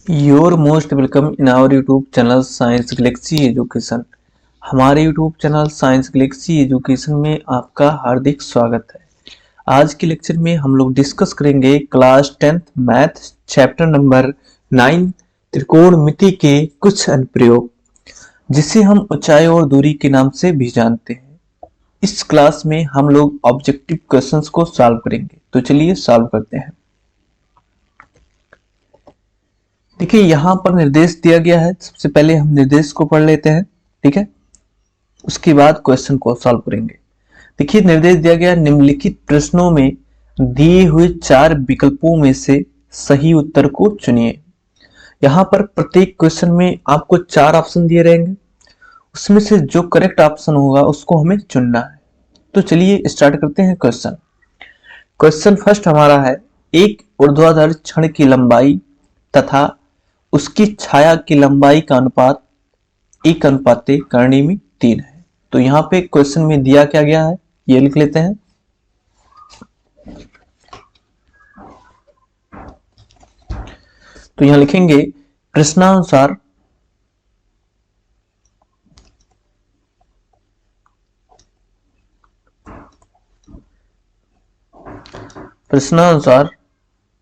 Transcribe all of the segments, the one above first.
Your most welcome in our YouTube channel science galaxy education. हमारे YouTube channel science galaxy education में आपका हार्दिक स्वागत है। आज के लेक्चर में हम लोग डिस्कस करेंगे class 10th math chapter number 9 त्रिकोणमिति के कुछ अनुप्रयोग, जिसे हम ऊंचाई और दूरी के नाम से भी जानते हैं। इस क्लास में हम लोग ऑब्जेक्टिव क्वेश्चंस को सॉल्व करेंगे, तो चलिए सॉल्व करते हैं। देखिए यहाँ पर निर्देश दिया गया है। सबसे पहले हम निर्देश को पढ़ लेते हैं, ठीक है, उसके बाद क्वेश्चन को सॉल्व करेंगे। देखिए निर्देश दिया गया, निम्नलिखित प्रश्नों में दिए हुए 4 विकल्पों में से सही उत्तर को चुनिए। यहाँ पर प्रत्येक क्वेश्चन में आपको 4 ऑप्शन दिए रहेंगे, उसमें से जो करेक्ट ऑप्शन होगा उसको हमें चुनना है। तो चलिए स्टार्ट करते हैं क्वेश्चन। क्वेश्चन फर्स्ट हमारा है, एक ऊर्ध्वाधर छड़ की लंबाई तथा उसकी छाया की लंबाई का अनुपात 1:3 में 3 है। तो यहाँ पे क्वेश्चन में दिया क्या गया है ये लिख लेते हैं। तो यहाँ लिखेंगे प्रश्नानुसार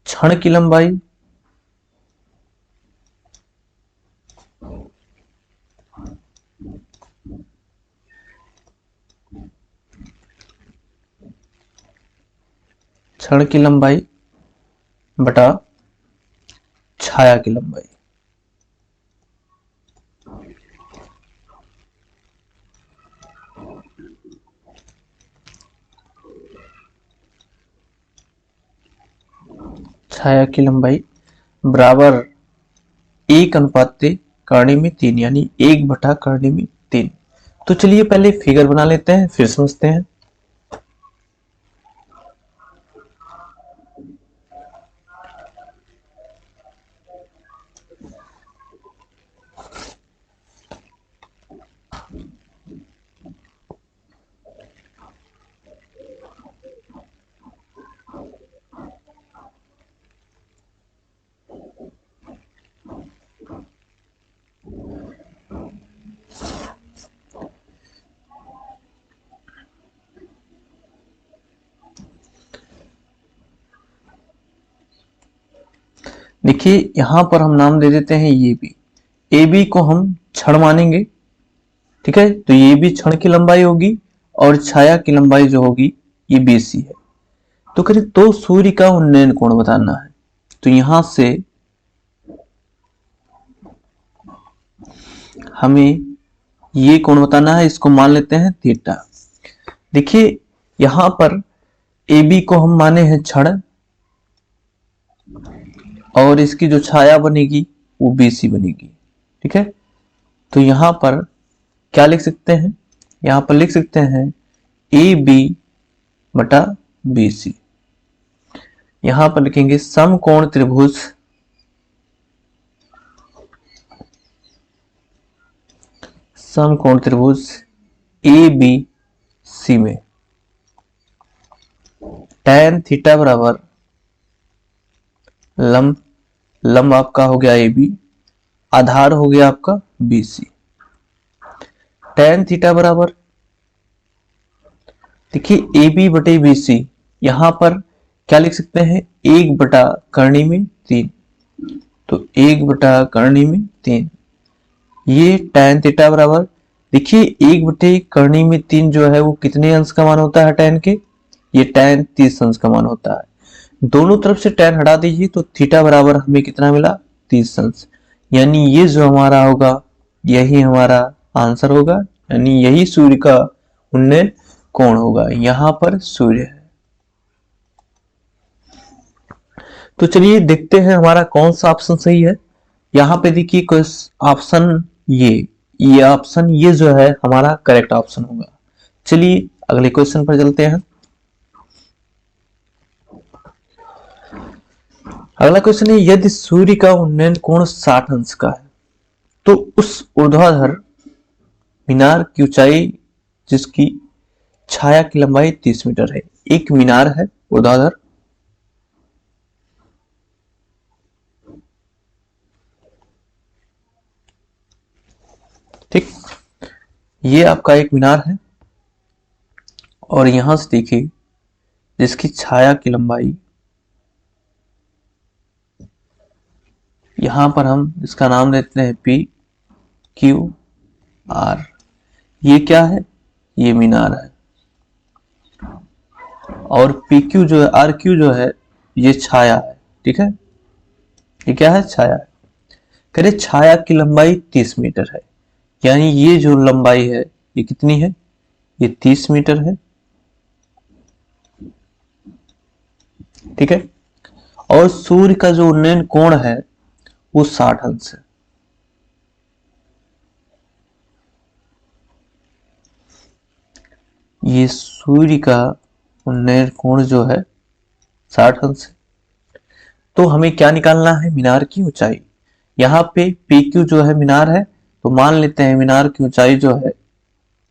क्षण की लंबाई बटा छाया की लंबाई। छाया की लंबाई बराबर 1:3 यानी 1/3। तो चलिए पहले फिगर बना लेते हैं, फिर समझते हैं। देखिए यहां पर हम नाम दे देते हैं ये बी। ए बी को हम क्षण मानेंगे, ठीक है। तो ये भी क्षण की लंबाई होगी और छाया की लंबाई जो होगी ये बीसी है। तो करें तो सूर्य का उन्नयन कोण बताना है। तो यहां से हमें ये कोण बताना है, इसको मान लेते हैं थीटा। देखिए यहां पर ए बी को हम माने हैं क्षण और इसकी जो छाया बनेगी वो बीसी बनेगी, ठीक है। तो यहां पर क्या लिख सकते हैं, यहां पर लिख सकते हैं ए बी बटा बी सी। यहां पर लिखेंगे समकोण त्रिभुज ए बी सी में tan थीटा बराबर लंब आपका हो गया ए बी, आधार हो गया आपका बी सी। tan थीटा बराबर देखिए ए बी बटे बी सी, यहां पर क्या लिख सकते हैं 1/3। तो 1/3 ये tan थीटा बराबर देखिए 1/3 जो है वो कितने अंश का मान होता है tan के, ये tan 30 अंश का मान होता है। दोनों तरफ से tan हटा दीजिए तो थीटा बराबर हमें कितना मिला 30 अंश, यानी ये जो हमारा होगा यही हमारा आंसर होगा, यानी यही सूर्य का उन्नयन कोण होगा। यहां पर सूर्य है। तो चलिए देखते हैं हमारा कौन सा ऑप्शन सही है। यहां पे देखिए ऑप्शन ये ऑप्शन ये जो है हमारा करेक्ट ऑप्शन होगा। चलिए अगले क्वेश्चन पर चलते हैं। अगला क्वेश्चन है, यदि सूर्य का उन्नयन कोण 60 अंश का है तो उस ऊर्ध्वाधर मीनार की ऊंचाई जिसकी छाया की लंबाई 30 मीटर है। एक मीनार है ऊर्ध्वाधर, ठीक, ये आपका एक मीनार है और यहां से देखिए जिसकी छाया की लंबाई, यहां पर हम इसका नाम देते हैं पी क्यू आर। ये क्या है? ये मीनार है। और पी क्यू जो है, आर क्यू जो है, ये छाया है। ठीक है, ये क्या है? छाया है। कह रहे छाया की लंबाई 30 मीटर है, यानी ये जो लंबाई है ये कितनी है? ये 30 मीटर है। ठीक है, और सूर्य का जो उन्नयन कोण है वो 60 अंश है। ये सूर्य का उन्नयन कोण जो है 60 अंश है। तो हमें क्या निकालना है? मीनार की ऊंचाई। यहाँ पे पी क्यू जो है मीनार है, तो मान लेते हैं मीनार की ऊंचाई जो है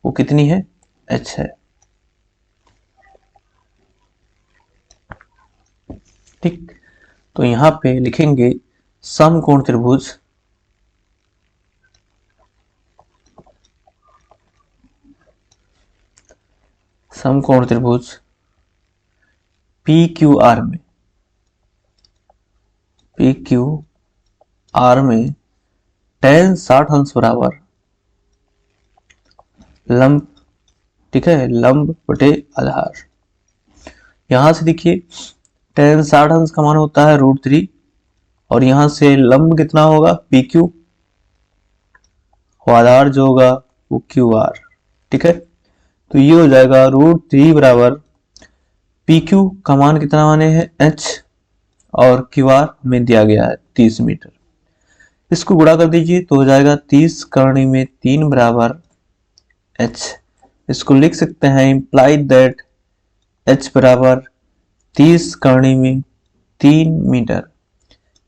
वो कितनी है? h है। ठीक, तो यहाँ पे लिखेंगे समकोण त्रिभुज पी क्यू आर में, पी क्यू आर में tan 60 अंश बराबर लंब, ठीक है, लंब बटे आधार। यहां से देखिए tan 60 अंश का मान होता है √3 और यहां से लंब कितना होगा? पी क्यू, आधार जो होगा वो क्यू आर। ठीक है, तो ये हो जाएगा √3 बराबर पी क्यू का मान कितना माने हैं? h, और क्यू आर में दिया गया है 30 मीटर। इसको गुणा कर दीजिए तो हो जाएगा 30 करणी में 3 बराबर h। इसको लिख सकते हैं इंप्लाइड दैट h बराबर 30 करणी में 3 मीटर,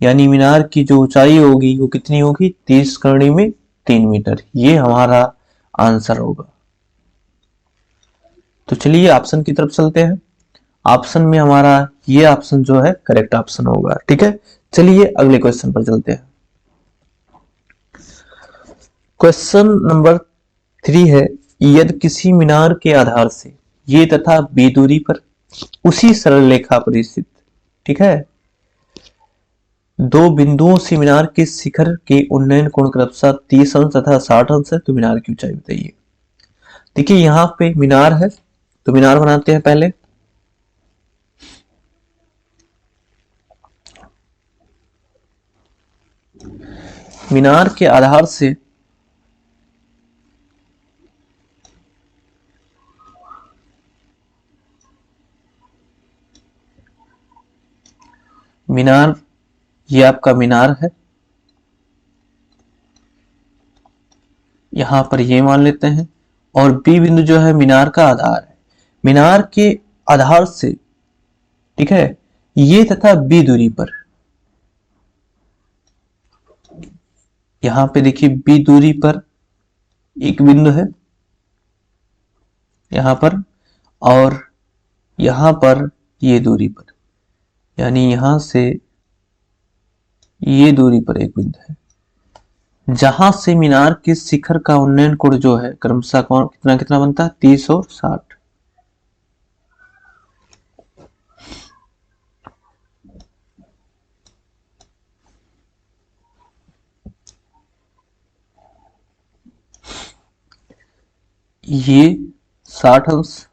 यानी मीनार की जो ऊंचाई होगी वो कितनी होगी? 30 करणी में 3 मीटर। ये हमारा आंसर होगा। तो चलिए ऑप्शन की तरफ चलते हैं। ऑप्शन में हमारा ये ऑप्शन जो है करेक्ट ऑप्शन होगा। ठीक है, चलिए अगले क्वेश्चन पर चलते हैं। क्वेश्चन नंबर 3 है, यदि किसी मीनार के आधार से ये तथा बी दूरी पर उसी सरल रेखा पर स्थित, ठीक है, दो बिंदुओं से मीनार के शिखर के उन्नयन कोण क्रमशः 30 अंश तथा 60 अंश है, तो मीनार की ऊंचाई बताइए। देखिए यहां पे मीनार है, तो मीनार बनाते हैं पहले। मीनार के आधार से मीनार, ये आपका मीनार है, यहां पर ये मान लेते हैं, और बी बिंदु जो है मीनार का आधार है। मीनार के आधार से, ठीक है, ये तथा बी दूरी पर, यहां पे देखिए बी दूरी पर एक बिंदु है यहां पर, और यहां पर ये दूरी पर, यानी यहां से ये दूरी पर एक बिंदु है, जहां से मीनार के शिखर का उन्नयन कोण जो है क्रमशः कौन कितना कितना बनता है? 30 और 60। ये 60 अंश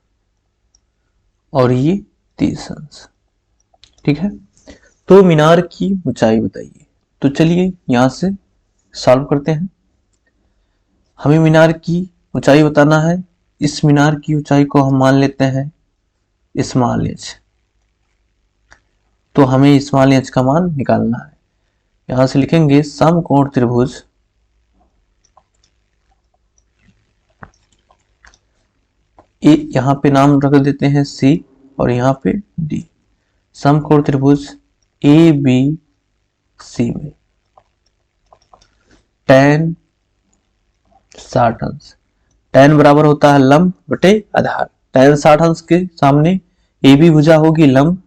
और ये 30 अंश। ठीक है, तो मीनार की ऊंचाई बताइए। तो चलिए यहां से सॉल्व करते हैं। हमें मीनार की ऊंचाई बताना है। इस मीनार की ऊंचाई को हम मान लेते हैं स्मॉल एच। तो हमें स्मॉल एच का मान निकालना है। यहां से लिखेंगे समकोण त्रिभुज ए, यहां पे नाम रख देते हैं सी और यहां पे डी। समकोण त्रिभुज ए बी सी में tan 60 अंश, tan बराबर होता है लंब बटे आधार। tan 60 अंश के सामने ए बी भुजा होगी लंब,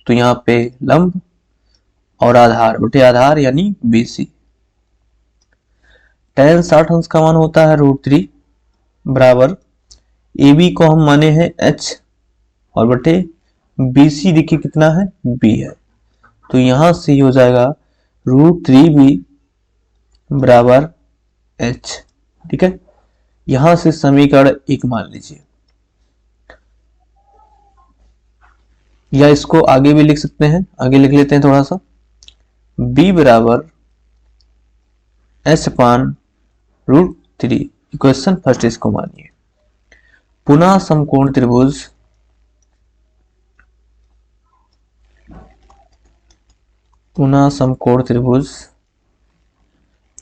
तो यहाँ पे लंब और आधार बटे आधार यानी BC। tan 60 अंश का मान होता है √3 बराबर ए बी को हम माने हैं h और बटे BC देखिए कितना है B है, तो यहां से हो जाएगा √3B बराबर h। ठीक है, यहां से समीकरण 1 मान लीजिए, या इसको आगे भी लिख सकते हैं, आगे लिख लेते हैं थोड़ा सा। B बराबर h अपान √3 इक्वेशन फर्स्ट इसको मानिए। पुनः समकोण त्रिभुज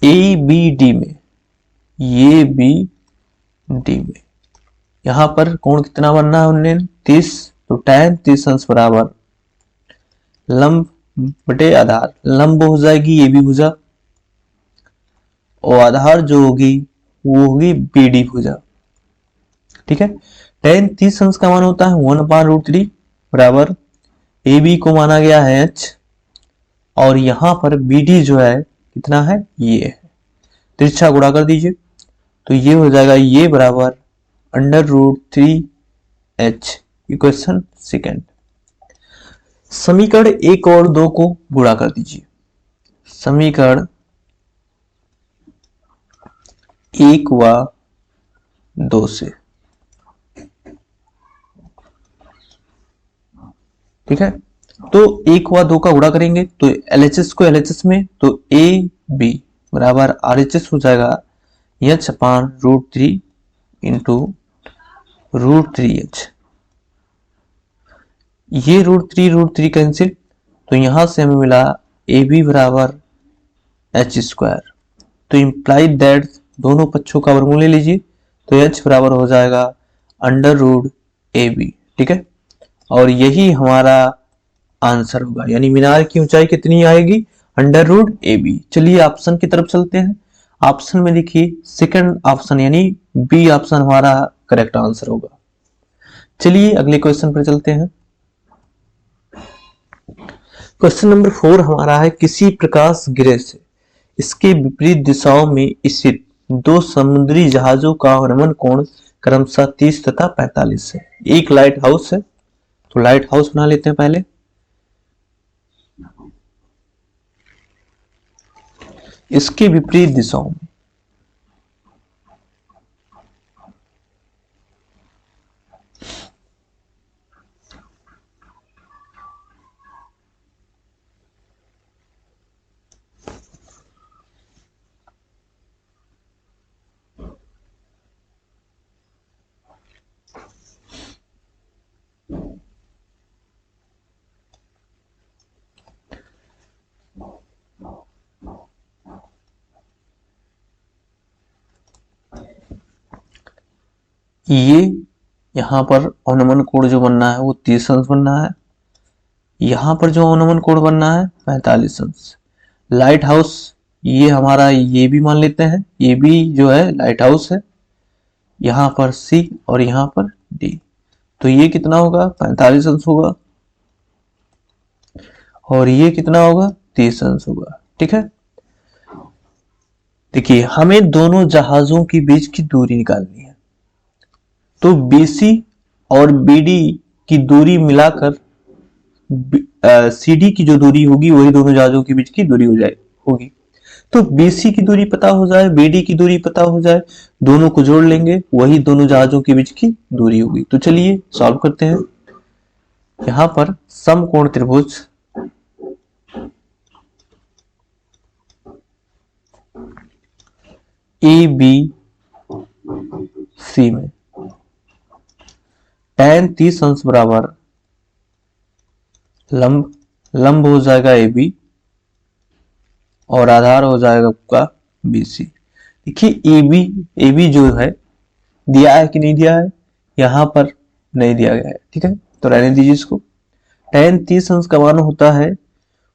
ABD में, ये BD में यहां पर कोण कितना बनना है उन्हें 30, तो tan 30 अंश बराबर लंब बटे आधार, लंब हो जाएगी ये भी भुजा और आधार जो होगी वो होगी BD भुजा। ठीक है, tan 30 अंश का मान होता है 1/√3 बराबर AB को माना गया है h और यहां पर BD जो है कितना है ये है, तिरछा गुणा कर दीजिए, तो ये हो जाएगा ये बराबर √3h इक्वेशन सेकेंड। समीकरण 1 और 2 को गुणा कर दीजिए, समीकरण 1 व 2 से। ठीक है, तो 1 व 2 का गुणा करेंगे तो LHS को LHS में, तो AB बराबर RHS हो जाएगा h अपान √3 इंटू √3h। ये √3 कैंसिल, तो यहां से हमें मिला AB बराबर h², तो इंप्लाइड दैट दोनों पक्षों का वर्गमूल ले लीजिए, तो h बराबर हो जाएगा √AB। ठीक है, और यही हमारा आंसर होगा, यानी मीनार की ऊंचाई कितनी आएगी √AB। चलिए ऑप्शन की तरफ चलते हैं। ऑप्शन में देखिए सेकंड ऑप्शन यानी बी ऑप्शन हमारा करेक्ट आंसर होगा। चलिए अगले क्वेश्चन पर चलते हैं। क्वेश्चन नंबर 4 हमारा है, किसी प्रकाश गृह से इसके विपरीत दिशाओं में स्थित 2 समुद्री जहाजों का अवनमन कोण क्रमशः 30 तथा 45 है। एक लाइट हाउस है, तो लाइट हाउस बना लेते हैं पहले। इसके विपरीत दिशाओं में ये यहां पर अवनमन कोण जो बनना है वो 30 अंश बनना है, यहां पर जो अवनमन कोण बनना है 45 अंश। लाइट हाउस ये हमारा ये भी मान लेते हैं, ये भी जो है लाइट हाउस है, यहां पर C और यहां पर D, तो ये कितना होगा 45 अंश होगा और ये कितना होगा 30 अंश होगा। ठीक है, देखिए हमें दोनों जहाजों के बीच की दूरी निकालनी है, तो BC और BD की दूरी मिलाकर CD की जो दूरी होगी वही दोनों जहाजों के बीच की दूरी होगी। तो BC की दूरी पता हो जाए, BD की दूरी पता हो जाए, दोनों को जोड़ लेंगे वही दोनों जहाजों के बीच की दूरी होगी। तो चलिए सॉल्व करते हैं। यहां पर समकोण त्रिभुज ABC में tan 30 अंश बराबर लंब हो जाएगा AB और आधार हो जाएगा आपका BC। देखिए AB जो है दिया है कि नहीं दिया है, यहां पर नहीं दिया गया है। ठीक है, तो रहने दीजिए इसको। tan 30 अंश का मान होता है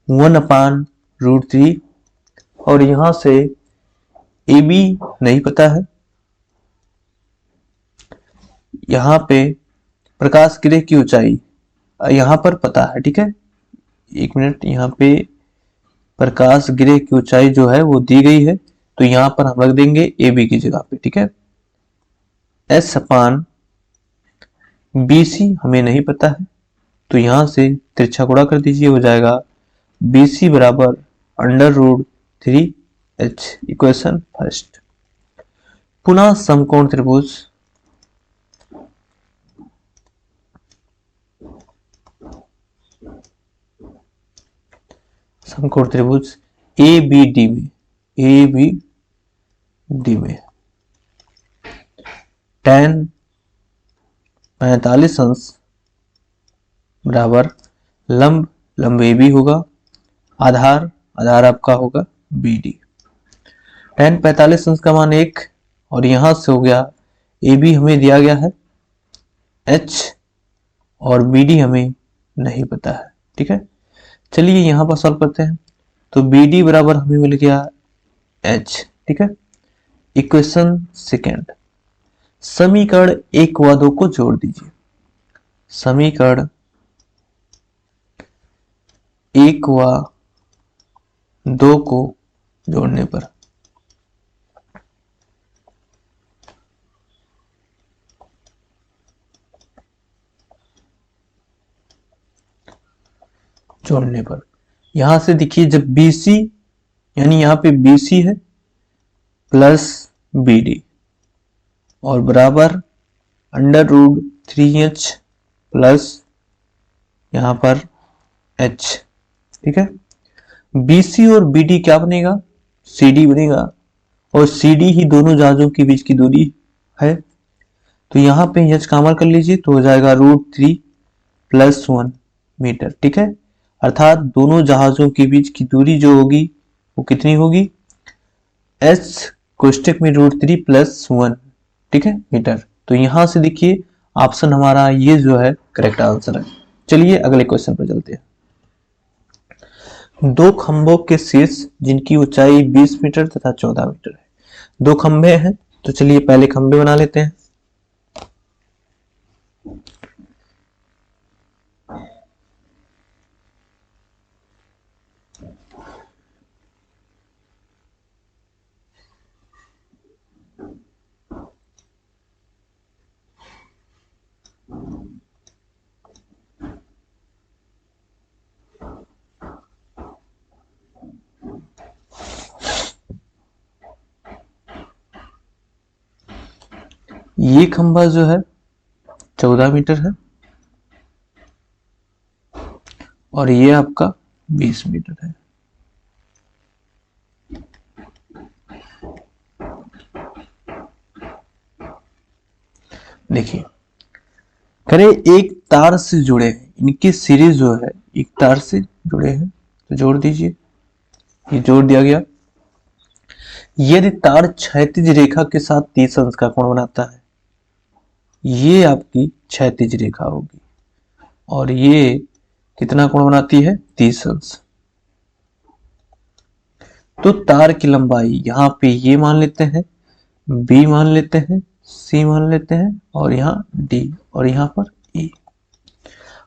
1/√3 और यहां से AB नहीं पता है, यहां पे प्रकाश गृह की ऊंचाई यहां पर पता है। ठीक है, एक मिनट, यहां पे प्रकाश गृह की ऊंचाई जो है वो दी गई है, तो यहां पर हम रख देंगे ए बी की जगह पे, ठीक है। एस अपान बी सी हमें नहीं पता है, तो यहां से तिरछा गुणा कर दीजिए, हो जाएगा बी सी बराबर √3h, इक्वेशन फर्स्ट। पुनः समकोण त्रिभुज ए बी डी में tan 45 अंश बराबर लंब ए बी होगा, आधार आपका होगा बी डी। tan 45 अंश का मान 1, और यहां से हो गया ए बी हमें दिया गया है h, और बी डी हमें नहीं पता है, ठीक है। चलिए यहां पर सॉल्व करते हैं। तो बी डी बराबर हमें मिल गया h, ठीक है। इक्वेशन सेकेंड, समीकरण 1 व 2 को जोड़ दीजिए। समीकरण 1 व 2 को जोड़ने पर यहां से देखिए, जब BC यानी यहां पे BC है प्लस BD और बराबर √3h प्लस यहां पर h, ठीक है। BC और BD क्या बनेगा? CD बनेगा, और CD ही दोनों जहाजों के बीच की दूरी है। तो यहां पे h कामन कर लीजिए, तो हो जाएगा √3 + 1 मीटर, ठीक है। अर्थात दोनों जहाजों के बीच की दूरी जो होगी वो कितनी होगी? h कोष्टक में √3 + 1, ठीक है, मीटर। तो यहां से देखिए ऑप्शन हमारा ये जो है करेक्ट आंसर है। चलिए अगले क्वेश्चन पर चलते हैं। दो खंभों के शीर्ष जिनकी ऊंचाई 20 मीटर तथा 14 मीटर है। दो खंभे हैं, तो चलिए पहले खंभे बना लेते हैं। ये खंभा जो है 14 मीटर है और ये आपका 20 मीटर है। देखिए, करे एक तार से जुड़े हैं, इनकी सीरीज जो है एक तार से जुड़े हैं, तो जोड़ दीजिए। ये जोड़ दिया गया। यदि तार क्षैतिज रेखा के साथ 30 अंश का कोण बनाता है, ये आपकी क्षैतिज रेखा होगी, और ये कितना कोण बनाती है? 30 अंश। तो तार की लंबाई यहां पे ये मान लेते हैं, B मान लेते हैं, C मान लेते हैं, और यहां D, और यहां पर E।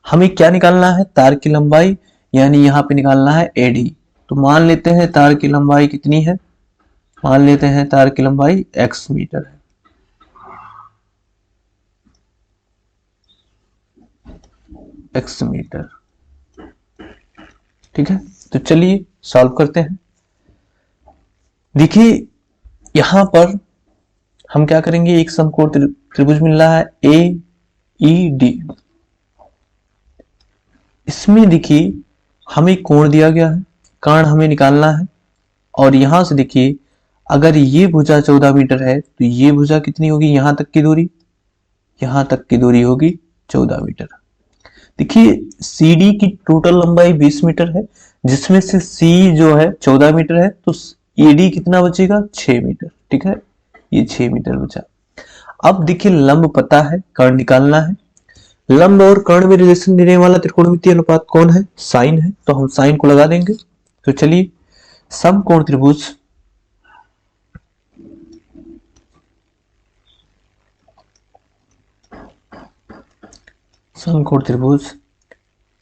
हमें क्या निकालना है? तार की लंबाई, यानी यहां पे निकालना है AD। तो मान लेते हैं तार की लंबाई कितनी है? मान लेते हैं तार की लंबाई x मीटर है। x मीटर, ठीक है। तो चलिए सॉल्व करते हैं। देखिए यहां पर हम क्या करेंगे, एक समकोण त्रिभुज मिल रहा है AED। इसमें देखिए हमें कोण दिया गया है, कोण हमें निकालना है, और यहां से देखिए अगर ये भुजा 14 मीटर है तो ये भुजा कितनी होगी? यहां तक की दूरी, यहां तक की दूरी होगी 14 मीटर। देखिए CD की टोटल लंबाई 20 मीटर है, जिसमें से C जो है 14 मीटर है, तो AD कितना बचेगा? 6 मीटर, ठीक है। ये 6 मीटर बचा। अब देखिए लंब पता है, कर्ण निकालना है। लंब और कर्ण में रिलेशन देने वाला त्रिकोणमितीय अनुपात कौन है? साइन है, तो हम साइन को लगा देंगे। तो चलिए समकोण त्रिभुज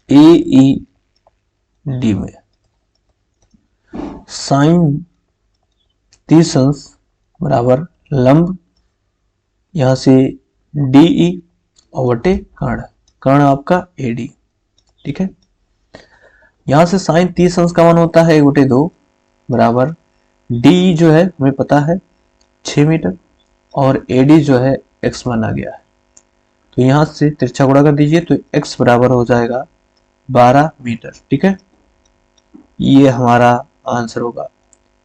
AED में साइन 30 अंश बराबर लंब, यहां से DE और बटे कर्ण, कर्ण आपका AD। ठीक है, यहां से साइन 30 अंश का मान होता है 1/2 बराबर DE जो है हमें पता है 6 मीटर और AD जो है x माना गया है, तो यहां से तिरछा गुणा कर दीजिए तो x बराबर हो जाएगा 12 मीटर। ठीक है, ये हमारा आंसर होगा,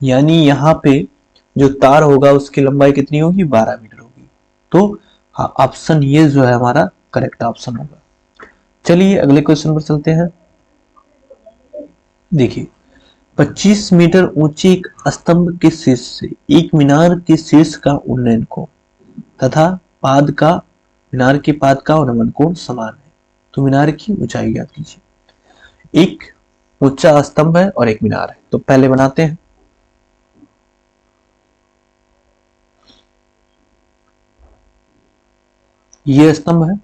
यानी यहाँ पे जो तार होगा उसकी लंबाई कितनी होगी, 12 मीटर होगी। तो ऑप्शन ये जो है हमारा करेक्ट ऑप्शन होगा। चलिए अगले क्वेश्चन पर चलते हैं। देखिए 25 मीटर ऊंचे एक स्तंभ के शीर्ष से एक मीनार के शीर्ष का उन्नयन कोण तथा पाद का मीनार के पाद का उन्नयन कोण समान है, तो मीनार की ऊंचाई ज्ञात कीजिए। एक ऊंचा स्तंभ है और एक मीनार है, तो पहले बनाते हैं। ये स्तंभ है,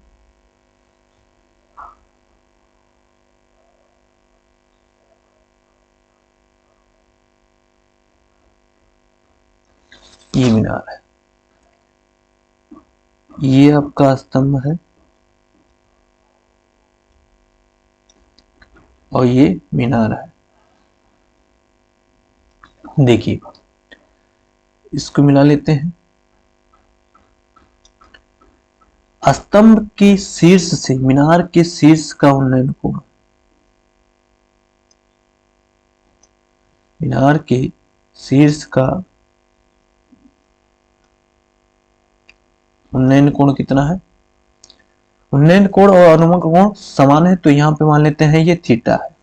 ये मीनार है, ये आपका स्तंभ है और ये मीनार है। देखिए इसको मिला लेते हैं। स्तंभ के शीर्ष से मीनार के शीर्ष का उन्नयन कोण, मीनार के शीर्ष का उन्नयन कोण कितना है, उन्नयन कोण और अनुमान कोण समान है, तो यहां पे मान लेते हैं ये थीटा है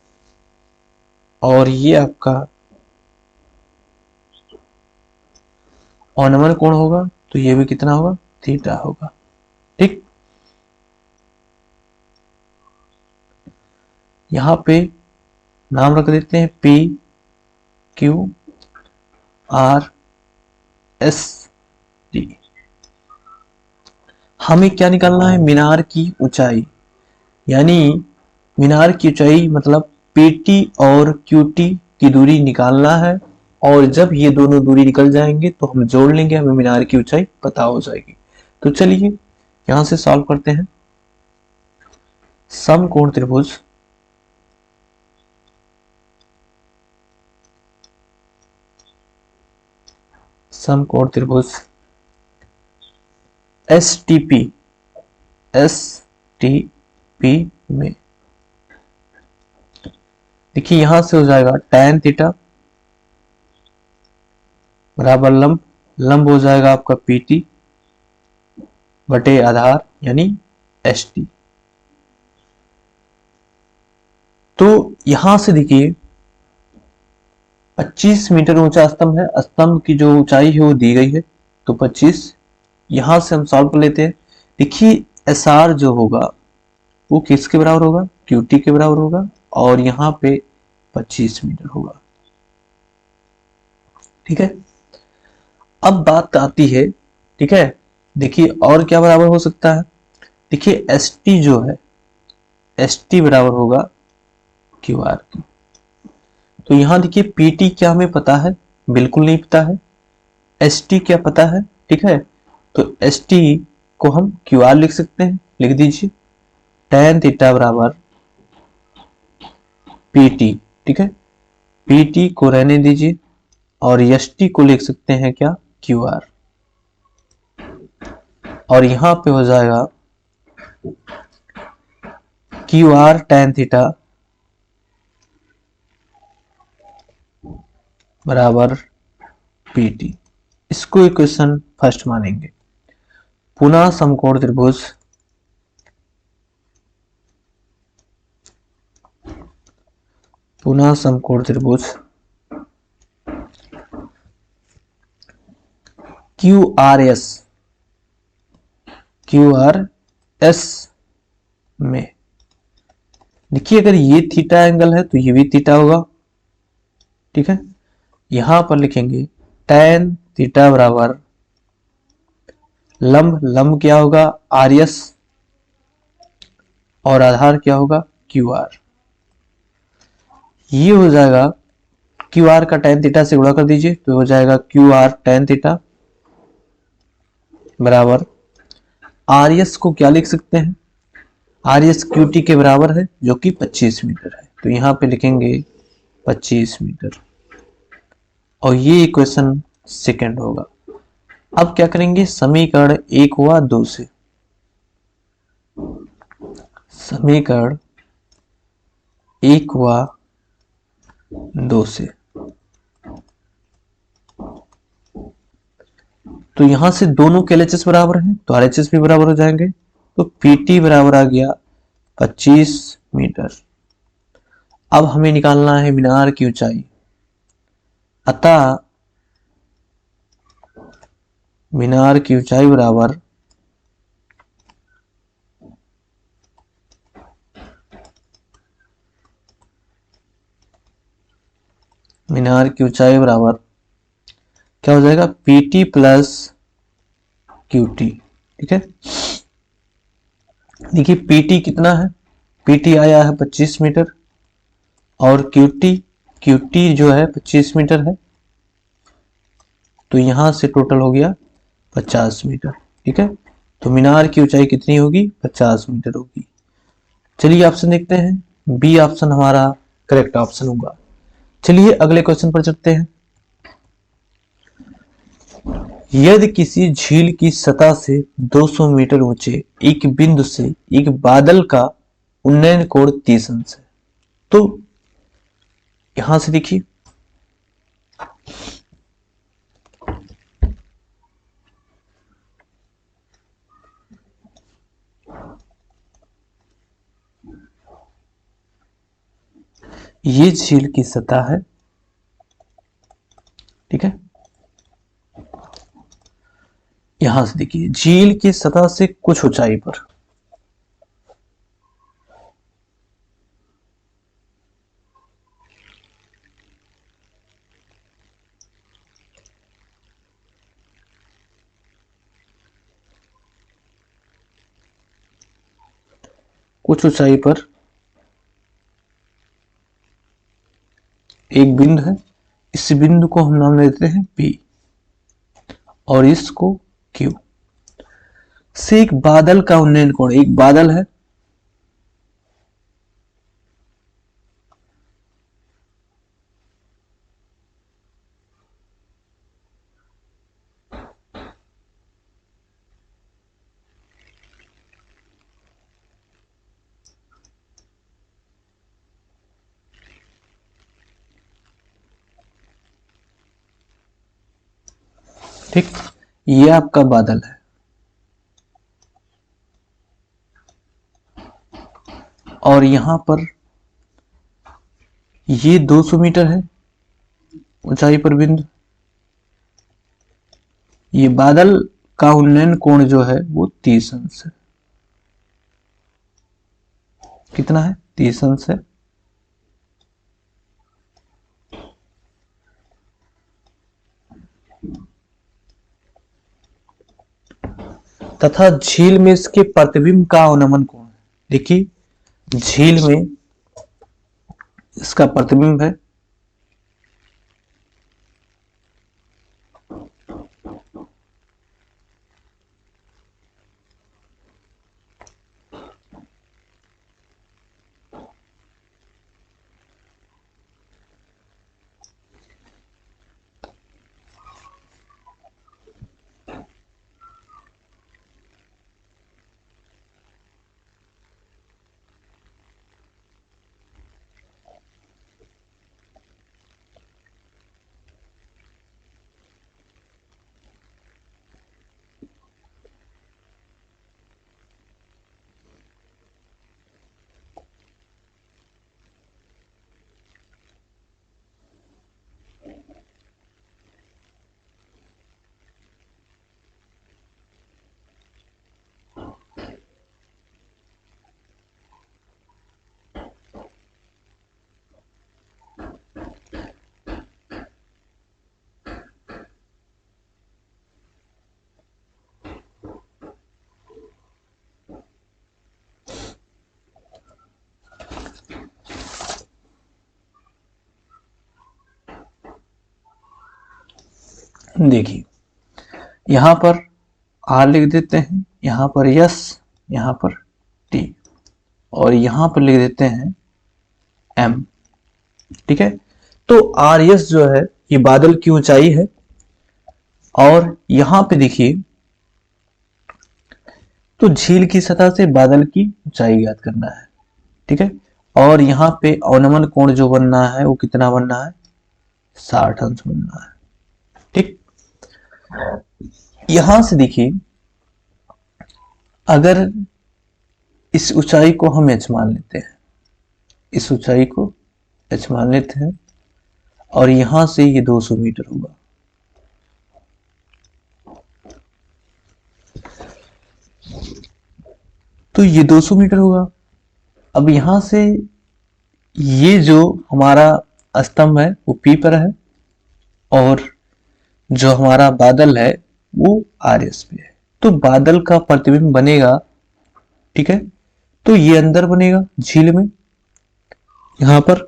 और ये आपका अनुमान कोण होगा, तो ये भी कितना होगा, थीटा होगा। ठीक, यहां पे नाम रख देते हैं P Q R S T। हमें क्या निकालना है, मीनार की ऊंचाई, यानी मीनार की ऊंचाई मतलब PT और QT की दूरी निकालना है, और जब ये दोनों दूरी निकल जाएंगे तो हम जोड़ लेंगे, हमें मीनार की ऊंचाई पता हो जाएगी। तो चलिए यहां से सॉल्व करते हैं। समकोण त्रिभुज समकोण त्रिभुज STP में देखिए यहां से हो जाएगा tan थीटा बराबर लंब, लंब हो जाएगा आपका PT बटे आधार यानी ST। तो यहां से देखिए 25 मीटर ऊंचा स्तंभ है, स्तंभ की जो ऊंचाई है वो दी गई है, तो 25, यहां से हम सॉल्व कर लेते हैं। देखिए SR जो होगा वो किसके बराबर होगा, QT के बराबर होगा, और यहां पे 25 मीटर होगा। ठीक है, अब बात आती है, ठीक है, देखिए और क्या बराबर हो सकता है। देखिए ST जो है, ST बराबर होगा QR की, तो यहां देखिए PT क्या हमें पता है, बिल्कुल नहीं पता है। ST क्या पता है, ठीक है, तो ST को हम QR लिख सकते हैं, लिख दीजिए tan थीटा बराबर PT। ठीक है, PT को रहने दीजिए और ST को लिख सकते हैं क्या, QR, और यहां पे हो जाएगा QR tan थीटा बराबर PT। इसको इक्वेशन फर्स्ट मानेंगे। पुनः समकोण त्रिभुज QRS में देखिए अगर ये थीटा एंगल है तो ये भी थीटा होगा। ठीक है, यहां पर लिखेंगे tan थीटा बराबर लंब, लंब क्या होगा RS, और आधार क्या होगा QR। ये हो जाएगा क्यू आर का tan थीटा से गुणा कर दीजिए तो हो जाएगा क्यू आर tan थीटा बराबर आर एस को क्या लिख सकते हैं, आर एस क्यू टी के बराबर है जो कि 25 मीटर है। तो यहां पे लिखेंगे 25 मीटर और ये इक्वेशन सेकंड होगा। अब क्या करेंगे, समीकरण 1 हुआ 2 से, समीकरण 1 हुआ 2 से, तो यहां से दोनों के एलएचएस बराबर हैं तो आरएचएस भी बराबर हो जाएंगे। तो पीटी बराबर आ गया 25 मीटर। अब हमें निकालना है मीनार की ऊंचाई, अतः मीनार की ऊंचाई बराबर मीनार की ऊंचाई बराबर क्या हो जाएगा, पीटी प्लस क्यूटी। ठीक है, देखिए पीटी कितना है, पीटी आया है 25 मीटर और क्यूटी जो है 25 मीटर है, तो यहां से टोटल हो गया 50 मीटर। ठीक है, तो मीनार की ऊंचाई कितनी होगी, 50 मीटर होगी। चलिए ऑप्शन देखते हैं, बी ऑप्शन हमारा करेक्ट ऑप्शन होगा। चलिए अगले क्वेश्चन पर चलते हैं। यदि किसी झील की सतह से 200 मीटर ऊंचे एक बिंदु से एक बादल का उन्नयन कोण 30 अंश है, तो यहां से देखिए ये झील की सतह है। ठीक है, यहां से देखिए झील की सतह से कुछ ऊंचाई पर, कुछ ऊंचाई पर एक बिंदु है, इस बिंदु को हम नाम देते हैं P और इसको Q से एक बादल का उन्नयन कोण, एक बादल है ठीक, ये आपका बादल है और यहां पर ये 200 मीटर है ऊंचाई पर बिंदु, ये बादल का उन्नयन कोण जो है वो 30 अंश है। कितना है, 30 अंश है। तथा झील में इसके प्रतिबिंब का अवनमन कोण है, देखिए झील में इसका प्रतिबिंब है देखिए यहां पर आर लिख देते हैं, यहां पर यस, यहां पर टी, और यहां पर लिख देते हैं एम। ठीक है, तो आर एस जो है ये बादल की ऊंचाई है, और यहां पे देखिए तो झील की सतह से बादल की ऊंचाई ज्ञात करना है। ठीक है, और यहाँ पे अवनमन कोण जो बनना है वो कितना बनना है, 60 अंश बनना है। ठीक, यहां से देखिए अगर इस ऊंचाई को हम एच मान लेते हैं, इस ऊंचाई को एच मान लेते हैं, और यहां से ये 200 मीटर होगा। तो ये 200 मीटर होगा। अब यहां से ये जो हमारा स्तंभ है वो पी पर है, और जो हमारा बादल है वो आर एस पे है। तो बादल का प्रतिबिंब बनेगा, ठीक है, तो ये अंदर बनेगा झील में यहां पर।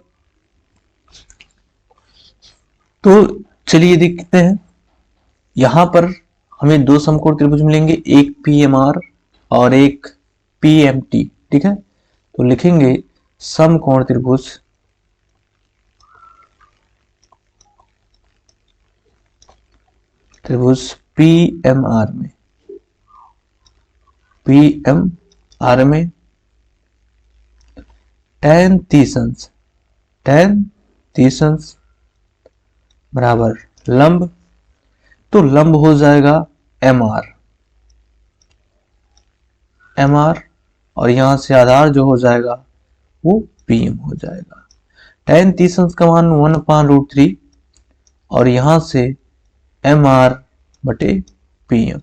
तो चलिए देखते हैं, यहां पर हमें दो समकोण त्रिभुज मिलेंगे, एक पी एम आर और एक पी एम टी। ठीक है, तो लिखेंगे समकोण त्रिभुज पी एम आर में, पी एम आर में tan 30 अंश बराबर लंब, तो लंब हो जाएगा एम आर, और यहां से आधार जो हो जाएगा वो पीएम हो जाएगा। tan 30 अंश का मान 1/√3, और यहां से एम आर बटे पीएम,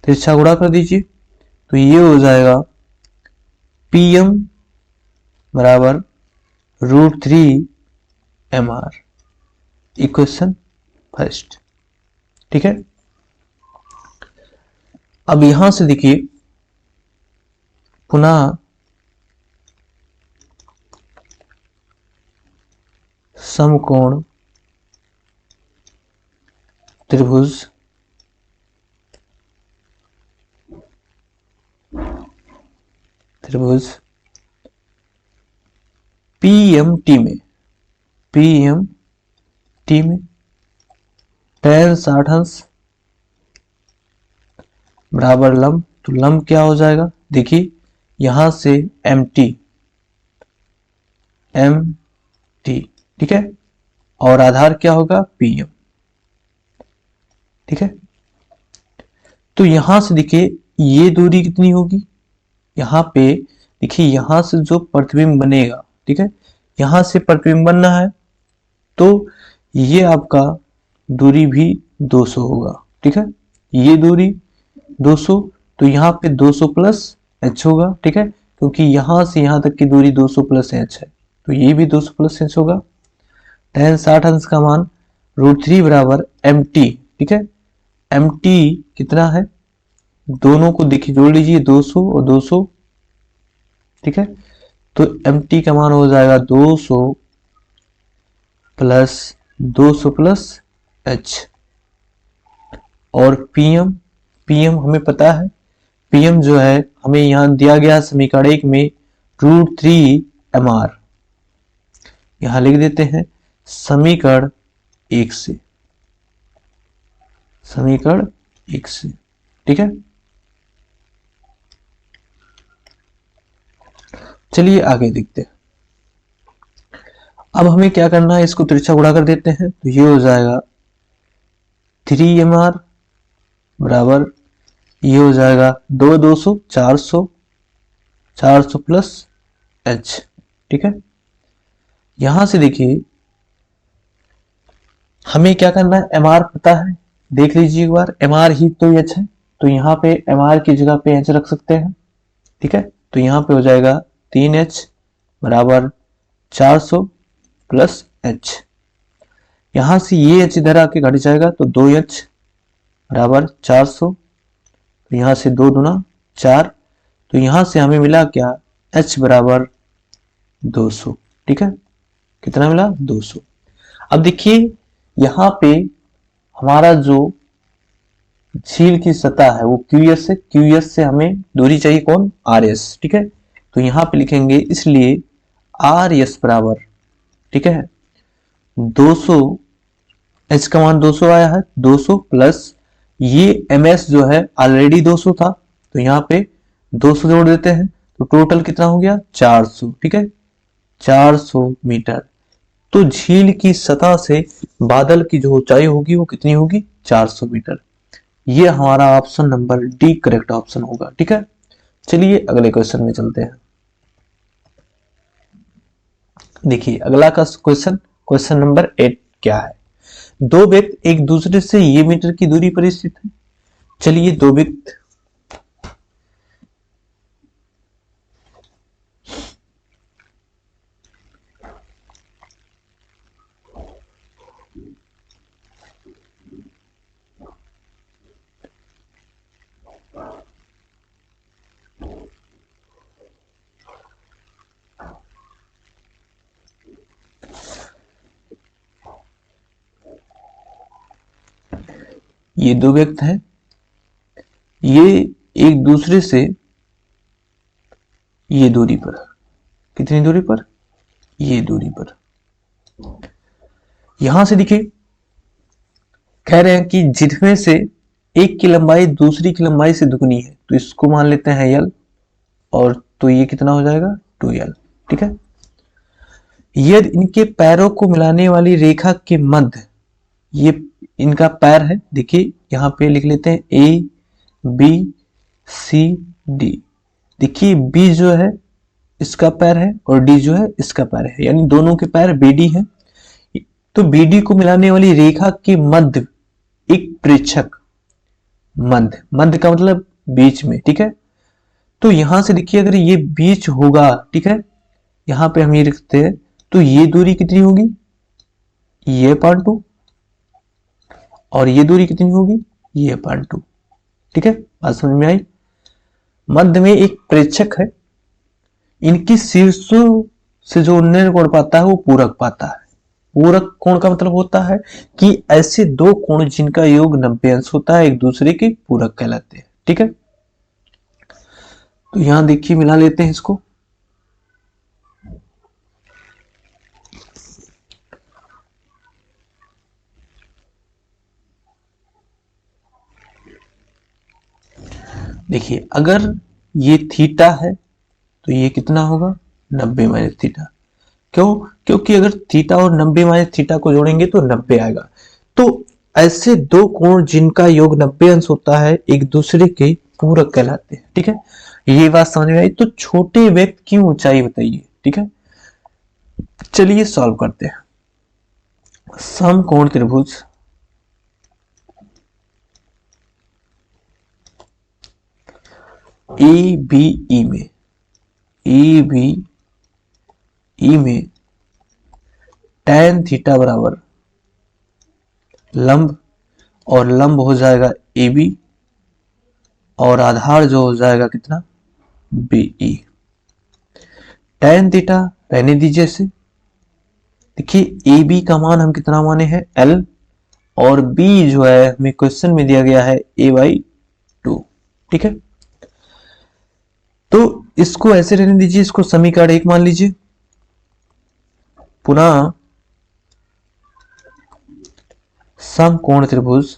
तिरछा गुणा कर दीजिए, तो ये हो जाएगा पीएम बराबर √3 एम आर, इक्वेशन फर्स्ट। ठीक है, अब यहां से देखिए पुनः समकोण त्रिभुज पीएमटी में, tan 60 अंश बराबर लंब, तो लंब क्या हो जाएगा, देखिए यहां से एम टी, ठीक है, और आधार क्या होगा पीएम। ठीक है, तो यहां से देखिए ये दूरी कितनी होगी, यहां पे देखिए यहां से जो प्रतिबिंब बनेगा, ठीक है, यहां से प्रतिबिंब बनना है, तो ये आपका दूरी भी 200 होगा। ठीक है, ये दूरी 200, तो यहाँ पे 200 प्लस एच होगा। ठीक है, क्योंकि यहां से यहां तक की दूरी 200 प्लस एच है, तो ये भी 200 प्लस एच होगा। tan 60 अंश का मान √3 बराबर एम टी। ठीक है, एम टी कितना है, दोनों को देखिए जोड़ लीजिए, 200 और 200। ठीक है, तो एम टी का मान हो जाएगा 200 प्लस एच, और पीएम हमें पता है, पीएम जो है हमें यहां दिया गया समीकरण 1 में √3 एम आर, यहां लिख देते हैं समीकरण 1 से, ठीक है। चलिए आगे देखते हैं। अब हमें क्या करना है, इसको तिरछा गुणा कर देते हैं, तो ये हो जाएगा 3mr बराबर, ये हो जाएगा 200 400 प्लस h। ठीक है, यहां से देखिए हमें क्या करना है, mr पता है, देख लीजिए एक बार, mr ही तो h है, तो यहाँ पे mr की जगह पे h रख सकते हैं। ठीक है, तो यहाँ पे हो जाएगा 3h बराबर 400 प्लस h, यहां से ये h इधर आके घट जाएगा, तो 2h बराबर 400, तो यहां से 2 दूना 4, तो यहां से हमें मिला क्या, h बराबर 200। ठीक है, कितना मिला, 200। अब देखिए यहां पे हमारा जो झील की सतह है वो क्यूएस है, क्यूएस से हमें दूरी चाहिए कौन, आर एस, ठीक है। तो यहां पे लिखेंगे इसलिए आर एस बराबर, ठीक है, 200, एच का मान 200 आया है, 200 प्लस ये एम एस जो है ऑलरेडी 200 था, तो यहाँ पे 200 जोड़ देते हैं, तो टोटल कितना हो गया 400, ठीक है, 400 मीटर। तो झील की सतह से बादल की जो ऊंचाई होगी वो कितनी होगी, 400 मीटर। ये हमारा option number D correct option होगा, ठीक है। चलिए अगले क्वेश्चन में चलते हैं। देखिए अगला का क्वेश्चन, क्वेश्चन नंबर 8 क्या है। दो व्यक्ति एक दूसरे से ये मीटर की दूरी पर स्थित है। चलिए दो व्यक्ति, ये दो व्यक्ति हैं, ये एक दूसरे से ये दूरी पर, कितनी दूरी पर, ये दूरी पर। यहां से देखिए कह रहे हैं कि जिसमें से एक की लंबाई दूसरी की लंबाई से दुगनी है, तो इसको मान लेते हैं यल, और तो ये कितना हो जाएगा 2l, ठीक है। यदि इनके पैरों को मिलाने वाली रेखा के मध्य, ये इनका पैर है, देखिए यहां पे लिख लेते हैं ए बी सी डी। देखिए बी जो है इसका पैर है और डी जो है इसका पैर है, यानी दोनों के पैर बीडी हैं। तो बीडी को मिलाने वाली रेखा के मध्य एक प्रेक्षक, मध्य, मध्य का मतलब बीच में, ठीक है। तो यहां से देखिए अगर ये बीच होगा, ठीक है, यहां पे हम ये लिखते हैं, तो ये दूरी कितनी होगी, ये पार्ट 2, और ये दूरी कितनी होगी, ये पार्ट 2, ठीक है, बात समझ में आई। मध्य में एक प्रेक्षक है, इनकी शीर्षों से जो उन्नयन कोण पाता है वो पूरक पाता है। पूरक कोण का मतलब होता है कि ऐसे दो कोण जिनका योग 90 अंश होता है एक दूसरे के पूरक कहलाते हैं, ठीक है। तो यहां देखिए मिला लेते हैं इसको, देखिए अगर ये थीटा है तो ये कितना होगा 90 माइनस थीटा। क्यों, क्योंकि अगर थीटा और 90 माइनस थीटा को जोड़ेंगे तो 90 आएगा। तो ऐसे दो कोण जिनका योग 90 अंश होता है एक दूसरे के पूरक कहलाते हैं, ठीक है। ये बात समझ में आई। तो छोटे व्यक्ति की ऊंचाई बताइए, ठीक है। चलिए सॉल्व करते हैं। समकोण त्रिभुज ए बी ई में, ए बी ई में tan थीटा बराबर लंब, और लंब हो जाएगा ए बी, और आधार जो हो जाएगा कितना बीई। tan थीटा रहने दीजिए से, देखिए ए बी का मान हम कितना माने हैं l, और b जो है हमें क्वेश्चन में दिया गया है a/2, ठीक है। तो इसको ऐसे रहने दीजिए, इसको समीकरण 1 मान लीजिए। पुनः समकोण त्रिभुज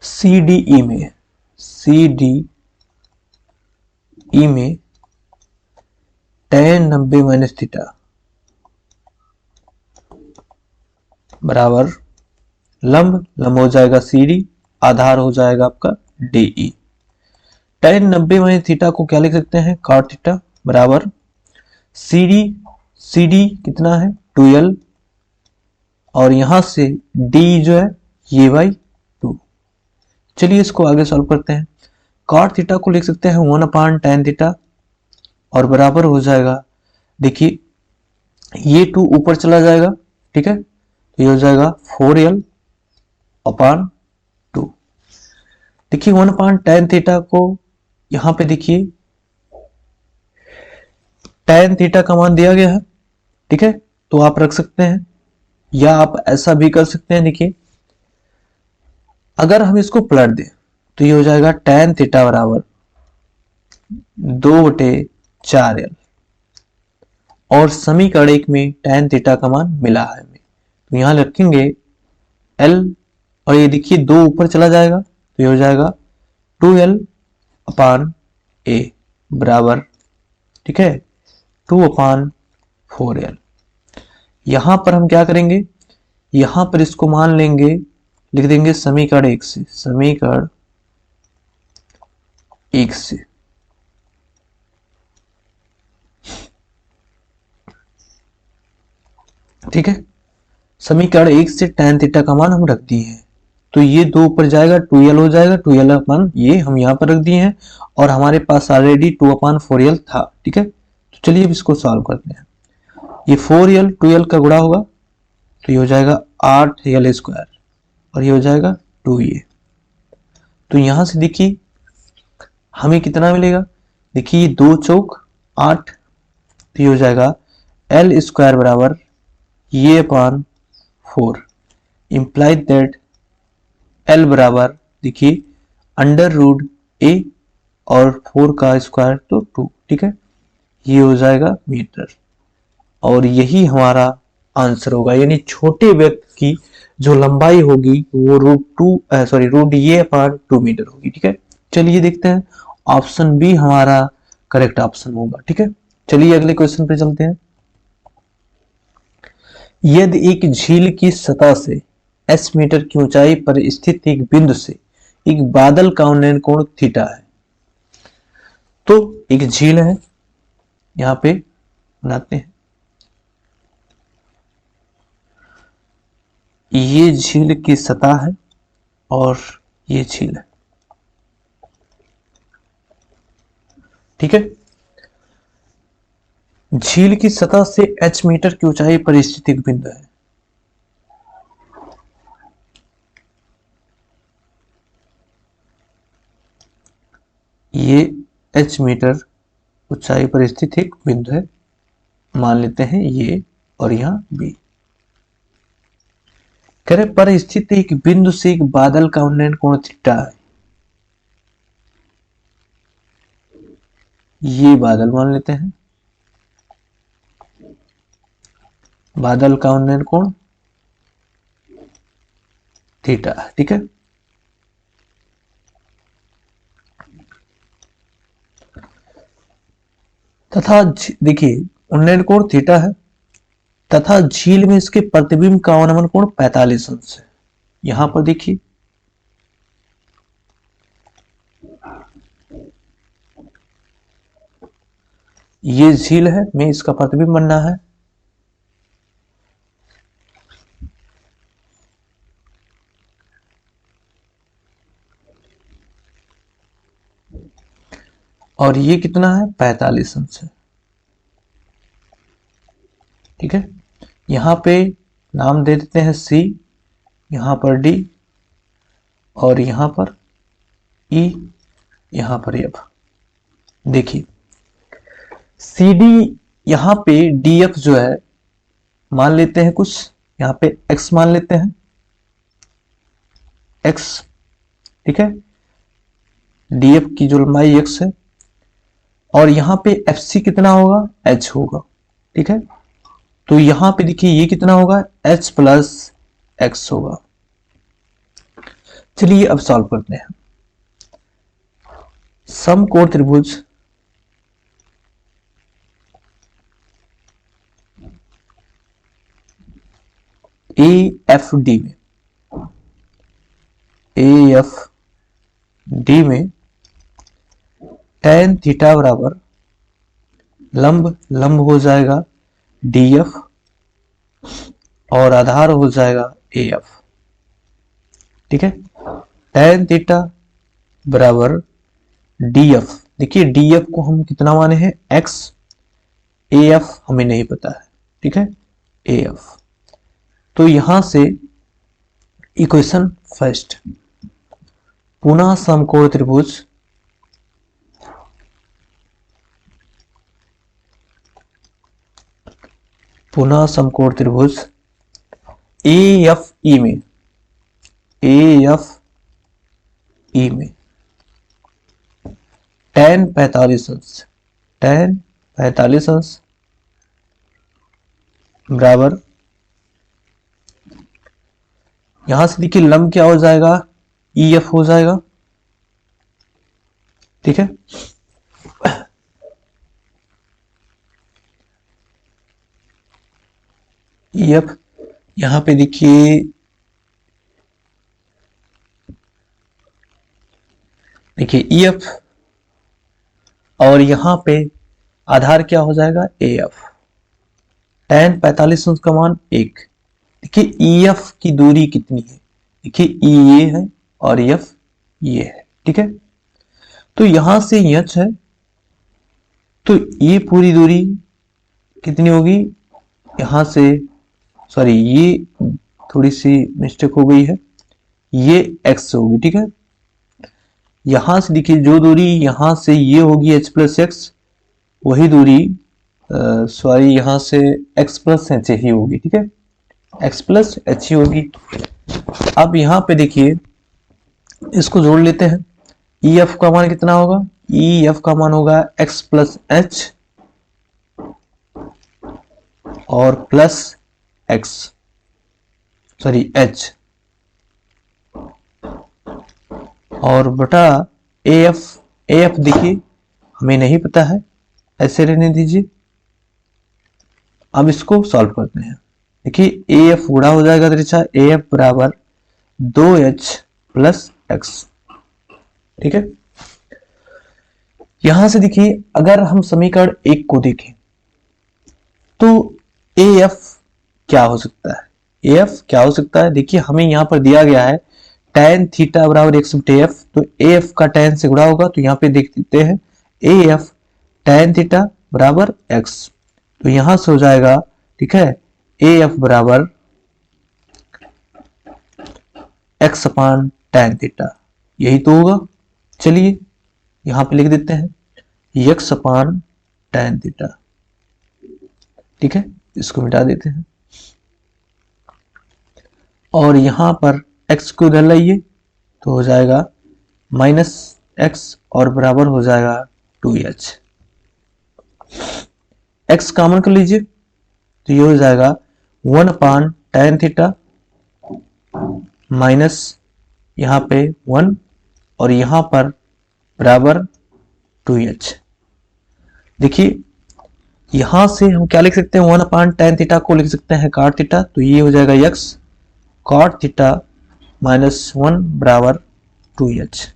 CDE में, CDE में tan 90 माइनस थीटा बराबर लंब, लंब हो जाएगा CD, आधार हो जाएगा आपका DE। tan 90 माइनस थीटा को क्या लिख सकते हैं, cot थीटा बराबर CD कितना है 2l, और यहां से D जो है ये बाई 2। चलिए इसको आगे सॉल्व करते हैं। cot थीटा को लिख सकते हैं 1/tan थीटा, और बराबर हो जाएगा, देखिए ये 2 ऊपर चला जाएगा, ठीक है, तो ये हो जाएगा 4l/2। देखिए 1/tan थीटा को यहां पे देखिए tan थीटा का मान दिया गया है, ठीक है, तो आप रख सकते हैं, या आप ऐसा भी कर सकते हैं। देखिए अगर हम इसको पलट दें तो ये हो जाएगा tan थीटा बराबर 2/4l, और समीकरण 1 में tan थीटा का मान मिला है हमें, तो यहां रखेंगे l, और ये देखिए 2 ऊपर चला जाएगा तो ये हो जाएगा 2l/a बराबर, ठीक है, 2/4l। यहां पर हम क्या करेंगे, यहां पर इसको मान लेंगे, लिख देंगे समीकरण 1 से, समीकरण 1 से, ठीक है। समीकरण 1 से tan थीटा का मान हम रख दिए हैं, तो ये 2 ऊपर जाएगा 2l हो जाएगा, 2l अपन ये हम यहाँ पर रख दिए हैं, और हमारे पास ऑलरेडी 2/4l था, ठीक है। तो चलिए अब इसको सॉल्व करते हैं। ये 4l 2l का गुणा होगा तो ये हो जाएगा 8l², और ये हो जाएगा 2a। तो यहां से देखिए हमें कितना मिलेगा, देखिए 2 चौक 8, तो ये हो जाएगा l² बराबर ये अपान 4, इम्प्लाइड दैट l बराबर देखिए √a और 4 का स्क्वायर तो 2, ठीक है, ये हो जाएगा मीटर, और यही हमारा आंसर होगा। यानी छोटे व्यक्ति की जो लंबाई होगी वो √2 मीटर होगी, ठीक है। चलिए देखते हैं, ऑप्शन बी हमारा करेक्ट ऑप्शन होगा, ठीक है। चलिए अगले क्वेश्चन पे चलते हैं। यदि एक झील की सतह से s मीटर की ऊंचाई पर स्थित एक बिंदु से एक बादल का उन्नयन कोण थीटा है, तो एक झील है, यहां पे बनाते हैं, ये झील की सतह है और ये झील है, ठीक है। झील की सतह से h मीटर की ऊंचाई पर स्थित एक बिंदु है, ये h मीटर ऊंचाई पर स्थित एक बिंदु है, मान लेते हैं ये, और यहां b। कह रहे पर स्थित एक बिंदु से एक बादल का उन्नयन कोण थीटा है, ये बादल मान लेते हैं, बादल का उन्नयन कोण थीटा है, ठीक है। तथा देखिए उन्नयन कोण थीटा है, तथा झील में इसके प्रतिबिंब का अवनमन कोण 45 अंश है। यहां पर देखिए ये झील है, में इसका प्रतिबिंब बनना है, और ये कितना है 45 अंश है, ठीक है। यहां पे नाम दे देते हैं C, यहां पर D, और यहां पर E, यहां पर F। देखिए CD यहां पे DF जो है मान लेते हैं कुछ, यहां पे X मान लेते हैं, X, ठीक है, DF की जो लंबाई X है, और यहां पे FC कितना होगा H होगा, ठीक है। तो यहां पे देखिए ये कितना होगा H प्लस X होगा। चलिए अब सॉल्व करते हैं। समकोण त्रिभुज AFD में tan थीटा बराबर लंब लंब हो जाएगा DF, और आधार हो जाएगा AF, ठीक है। tan थीटा बराबर DF, देखिए DF को हम कितना माने हैं X, AF हमें नहीं पता है, ठीक है, AF। तो यहां से इक्वेशन फर्स्ट, पुनः समकोण त्रिभुज पुनः समकोण त्रिभुज AFE में tan 45 अंश बराबर, यहां से देखिए लंब क्या हो जाएगा, EF हो जाएगा। ठीक है, EF यहां पे देखिए EF और यहां पे आधार क्या हो जाएगा, AF। tan 45 अंश का मान 1। देखिए EF की दूरी कितनी है, देखिए E ये है और F ये है। ठीक है, तो यहां से H है, तो ये पूरी दूरी कितनी होगी, यहां से सॉरी ये थोड़ी सी मिस्टेक हो गई है, ये x होगी। ठीक है, यहां से देखिए जो दूरी यहां से ये होगी h प्लस एक्स, वही दूरी सॉरी यहां से x प्लस एच ही होगी। ठीक है, x प्लस एच ही होगी। अब यहां पे देखिए इसको जोड़ लेते हैं, EF का मान कितना होगा, EF का मान होगा x प्लस एच और प्लस एक्स सॉरी h और बटा AF देखिए हमें नहीं पता है, ऐसे रहने दीजिए। अब इसको सॉल्व करते हैं। देखिए AF गुणा हो जाएगा त्रिज्या, AF बराबर 2h प्लस एक्स। ठीक है, यहां से देखिए अगर हम समीकरण 1 को देखें तो AF क्या हो सकता है, AF क्या हो सकता है, देखिए हमें यहां पर दिया गया है tan थीटा बराबर x बटे f, तो AF का tan से गुणा होगा, तो यहां पे देख देते हैं AF tan थीटा बराबर x, तो यहां से हो जाएगा। ठीक है, AF बराबर x अपान tan थीटा, यही तो होगा। चलिए यहां पे लिख देते हैं x अपान tan थीटा। ठीक है, इसको मिटा देते हैं और यहां पर x को इधर लाइए तो हो जाएगा माइनस x और बराबर हो जाएगा 2h। x कॉमन कर लीजिए तो ये हो जाएगा 1 अपान tan थीटा माइनस यहां पे 1 और यहां पर बराबर 2h। देखिए यहां से हम क्या लिख सकते हैं, 1 अपान tan थीटा को लिख सकते हैं cot थीटा, तो ये हो जाएगा x cot थीटा माइनस 1 बराबर 2h।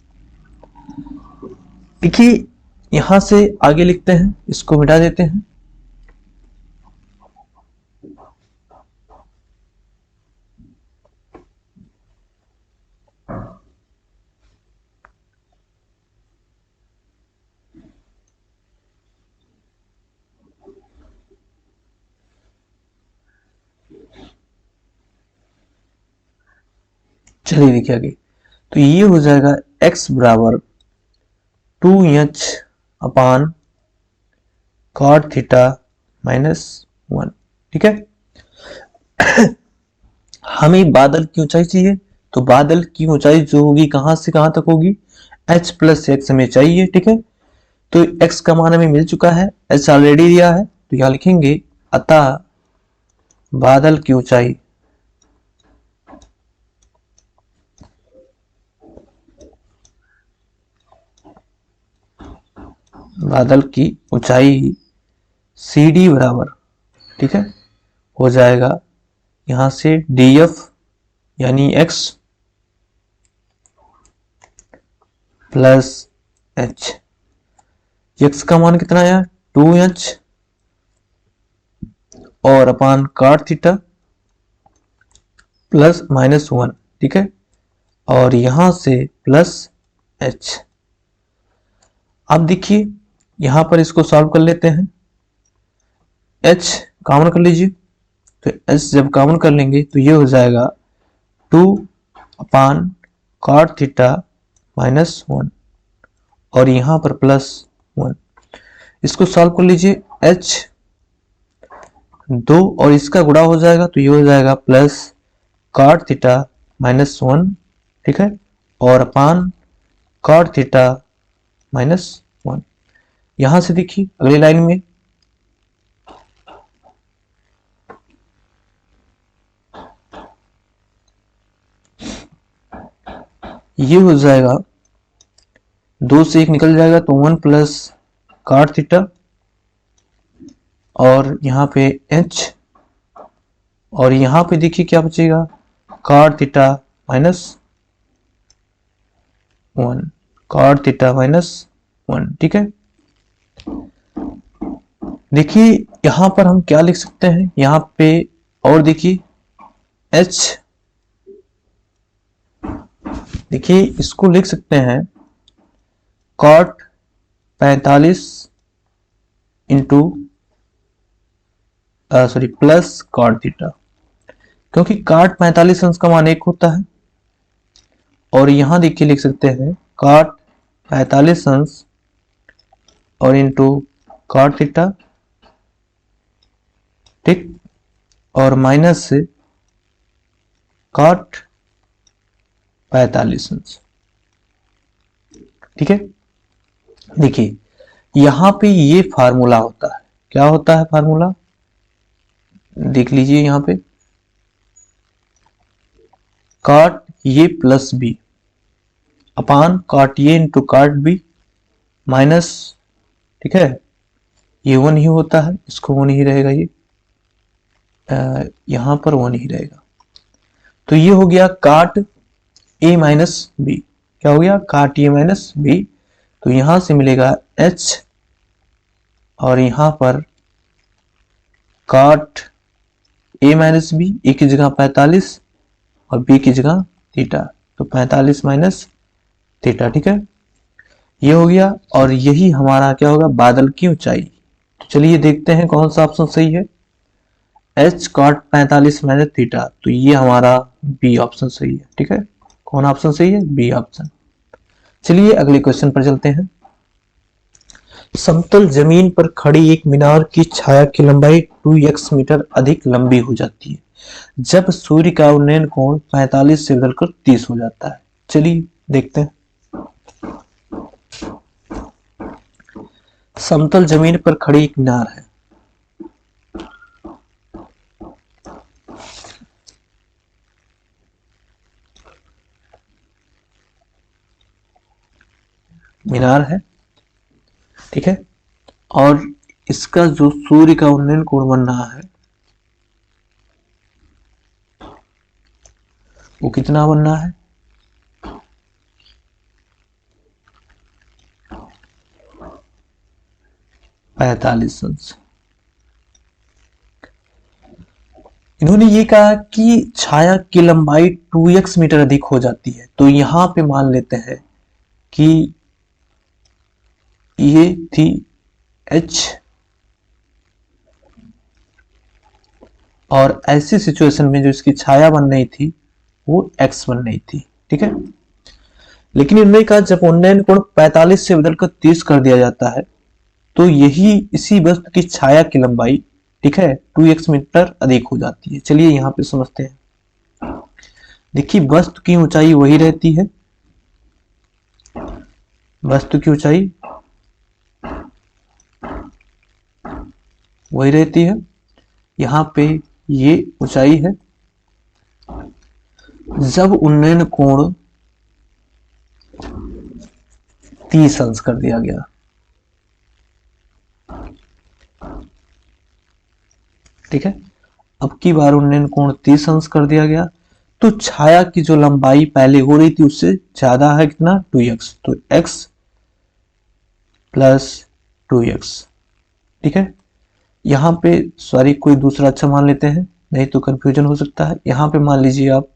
देखिए यहां से आगे लिखते हैं, इसको मिटा देते हैं। चलिए देखिए आगे, तो ये हो जाएगा x बराबर 2h अपान cot थीटा माइनस 1। ठीक है, हमें बादल की ऊंचाई चाहिए, तो बादल की ऊंचाई जो होगी कहां से कहां तक होगी, h प्लस एक्स हमें चाहिए। ठीक है, तो x का मान हमें मिल चुका है, h ऑलरेडी दिया है, तो यहां लिखेंगे अतः बादल की ऊंचाई CD बराबर, ठीक है, हो जाएगा यहां से DF यानी x प्लस h। x का मान कितना आया 2h और अपान cot थीटा प्लस माइनस 1। ठीक है, और यहां से प्लस h। अब देखिए यहां पर इसको सॉल्व कर लेते हैं, h कॉमन कर लीजिए, तो h जब कॉमन कर लेंगे तो ये हो जाएगा 2 अपान cot थीटा माइनस 1 और यहां पर प्लस 1। इसको सॉल्व कर लीजिए, h 2 और इसका गुणा हो जाएगा तो ये हो जाएगा प्लस कॉट थीटा माइनस 1, ठीक है, और अपान कॉट थीटा माइनस 1। यहां से देखिए अगली लाइन में ये हो जाएगा, 2 से 1 निकल जाएगा तो 1 प्लस कॉट थीटा, और यहाँ पे h, और यहाँ पे देखिए क्या बचेगा, cot theta minus 1, cot theta minus 1, ठीक है। देखिए यहाँ पर हम क्या लिख सकते हैं, यहाँ पे और देखिए h, देखिए इसको लिख सकते हैं cot 45 into sorry plus cot theta, क्योंकि कॉट 45 अंश का मान 1 होता है, और यहां देखिए लिख सकते हैं कॉट 45 अंश और इंटू कॉट थीटा, ठीक, और माइनस से कॉट 45 अंश, ठीक है। देखिए यहां पे ये फार्मूला होता है, क्या होता है फार्मूला, देख लीजिए यहां पे कॉट ये प्लस बी अपान कॉट ये इंटू कॉट बी माइनस, ठीक है, ये 1 ही होता है, इसको 1 ही रहेगा, ये यहां पर 1 ही रहेगा, तो ये हो गया काट ए माइनस बी, क्या हो गया, काट ए माइनस बी, तो यहां से मिलेगा h, और यहां पर काट ए माइनस बी, ए की जगह 45 और बी की जगह थीटा, तो 45 माइनस थीटा, ठीक है, ये हो गया। और यही हमारा क्या होगा, बादल की ऊंचाई। तो चलिए देखते हैं कौन सा ऑप्शन सही है, h कॉट 45 माइनस थीटा, तो ये हमारा बी ऑप्शन सही है, ठीक है। कौन ऑप्शन सही है, बी ऑप्शन। चलिए अगले क्वेश्चन पर चलते हैं। समतल जमीन पर खड़ी एक मीनार की छाया की लंबाई 2x मीटर अधिक लंबी हो जाती है जब सूर्य का उन्नयन कोण 45 से बदलकर 30 हो जाता है। चलिए देखते हैं। समतल जमीन पर खड़ी एक मीनार है, मीनार है, ठीक है, और इसका जो सूर्य का उन्नयन कोण बन रहा है वो कितना बन रहा है, 45 अंश। इन्होंने ये कहा कि छाया की लंबाई 2x मीटर अधिक हो जाती है, तो यहां पे मान लेते हैं कि ये थी h, और ऐसी सिचुएशन में जो इसकी छाया बन रही थी वो x बन रही थी, ठीक है। लेकिन इन्होंने कहा जब उन्नयन कोण 45 से बदलकर 30 कर दिया जाता है तो यही इसी वस्तु की छाया की लंबाई, ठीक है, 2x मीटर अधिक हो जाती है। चलिए यहां पे समझते हैं। देखिए वस्तु की ऊंचाई वही रहती है, वस्तु की ऊंचाई वही रहती है, यहां पे ये ऊंचाई है। जब उन्नयन कोण 30 अंश कर दिया गया, ठीक है, अब की बार उन्नयन कोण 30 अंश कर दिया गया, तो छाया की जो लंबाई पहले हो रही थी उससे ज्यादा है, कितना, 2x, तो x प्लस 2x, ठीक है। यहां पे सॉरी कोई दूसरा अच्छा मान लेते हैं, नहीं तो कंफ्यूजन हो सकता है। यहां पे मान लीजिए आप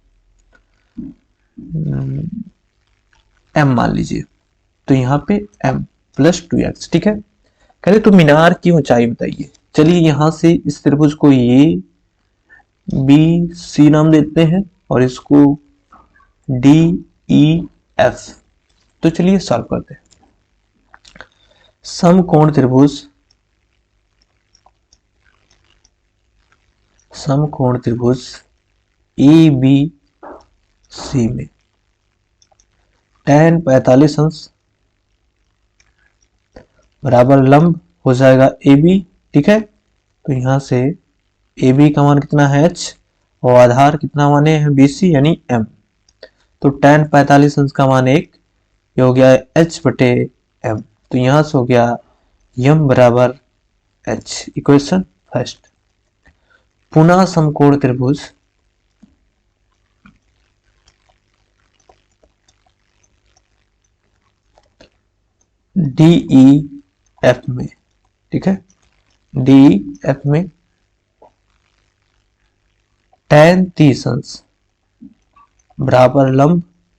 m मान लीजिए, तो यहाँ पे m प्लस 2x, ठीक है। कह रहे तो मीनार की ऊंचाई बताइए। चलिए यहां से इस त्रिभुज को ए बी सी नाम देते हैं और इसको डी ई एफ। तो चलिए सॉल्व करते हैं। समकोण त्रिभुज समकोण त्रिभुज ABC में tan 45 अंश बराबर लंब हो जाएगा AB, ठीक है। तो यहां से AB का मान कितना है h और आधार कितना माने हैं BC यानी m। तो tan 45 अंश का मान 1, ये हो गया h बटे m। तो यहां से हो गया m बराबर h। Equation first. पुनः समकोण त्रिभुज DEF में, ठीक है, DEF में tan 30 अंश बराबर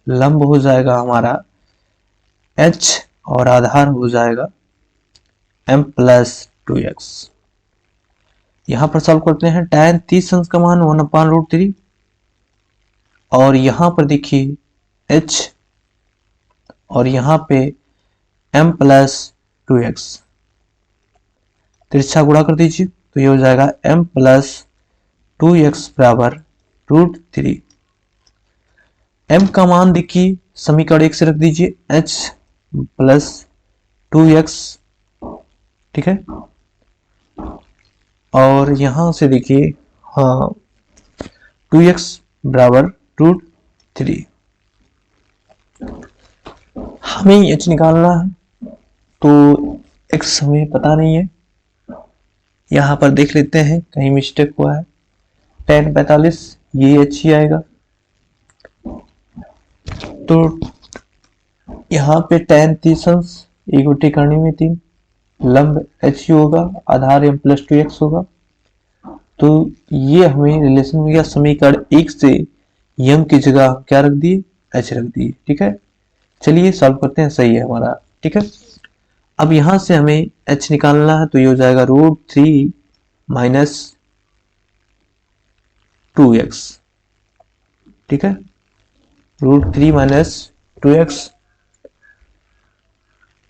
लंब हो जाएगा हमारा h और आधार हो जाएगा m प्लस 2x। यहां पर सॉल्व करते हैं। tan 30 अंश का मान 1/√3 और यहां पर देखिए h और यहां पे m प्लस 2x, तिरछा गुणा कर दीजिए तो ये हो जाएगा m प्लस 2x बराबर √3। m का मान देखिए समीकरण 1 से रख दीजिए h प्लस 2x, ठीक है। और यहां से देखिए हाँ 2x बराबर √3। हमें h निकालना है तो x हमें पता नहीं है, यहां पर देख लेते हैं कहीं मिस्टेक हुआ है। tan 45 ये h ही आएगा, तो यहाँ पे tan 30 अंश 1 करने में 3, लंब h ही होगा, आधार m प्लस 2x होगा। तो ये हमें रिलेशन में गया। समीकरण 1 से m की जगह क्या रख दिए, h रख दिए, ठीक है। चलिए सॉल्व करते हैं, सही है हमारा, ठीक है। अब यहां से हमें h निकालना है तो ये हो जाएगा √3 माइनस 2x, ठीक है, √3 माइनस 2x।